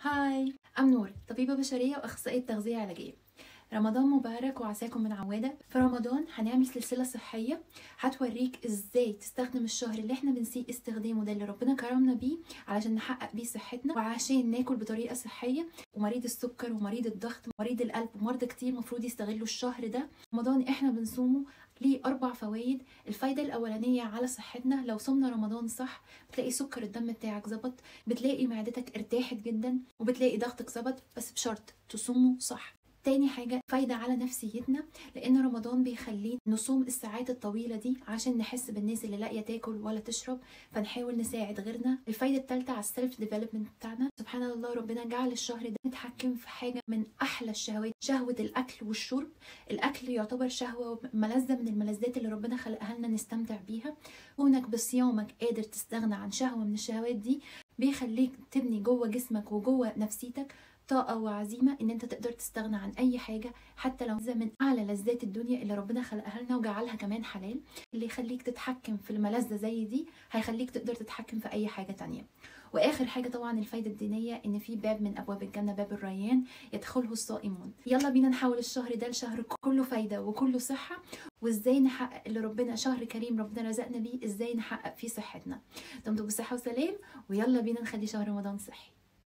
هاي، أم نور، طبيبة بشرية وأخصائية تغذية علاجية. رمضان مبارك وعساكم من عوادة. في رمضان هنعمل سلسلة صحية هتوريك ازاي تستخدم الشهر اللي احنا بنسيء استخدامه ده اللي ربنا كرمنا بيه علشان نحقق بيه صحتنا وعشان ناكل بطريقة صحية. ومريض السكر ومريض الضغط ومريض القلب ومرضى كتير مفروض يستغلوا الشهر ده. رمضان احنا بنصومه ليه 4 فوائد. الفايدة الأولانية على صحتنا، لو صمنا رمضان صح بتلاقي سكر الدم بتاعك ظبط، بتلاقي معدتك ارتاحت جدا، وبتلاقي ضغطك ظبط، بس بشرط تصومه صح. تاني حاجة فايدة على نفسيتنا، لأن رمضان بيخلينا نصوم الساعات الطويلة دي عشان نحس بالناس اللي لاقية تاكل ولا تشرب، فنحاول نساعد غيرنا. الفايدة التالتة على السيلف ديفلوبمنت بتاعنا. سبحان الله، ربنا جعل الشهر ده نتحكم في حاجة من أحلى الشهوات، شهوة الأكل والشرب. الأكل يعتبر شهوة ملذة من الملذات اللي ربنا خلقها لنا نستمتع بيها. كونك بصيامك قادر تستغنى عن شهوة من الشهوات دي بيخليك تبني جوه جسمك وجوه نفسيتك طاقة وعزيمة ان انت تقدر تستغنى عن اي حاجة، حتى لو من اعلى لذات الدنيا اللي ربنا خلقها لنا وجعلها كمان حلال. اللي يخليك تتحكم في الملذة زي دي هيخليك تقدر تتحكم في اي حاجة تانية. واخر حاجة طبعا الفايدة الدينية، ان في باب من ابواب الجنة، باب الريان، يدخله الصائمون. يلا بينا نحول الشهر ده لشهر كله فايدة وكله صحة، وازاي نحقق اللي ربنا، شهر كريم ربنا رزقنا بيه، ازاي نحقق فيه صحتنا. دمتم بصحة وسلام، ويلا بينا نخلي شهر رمضان صحي.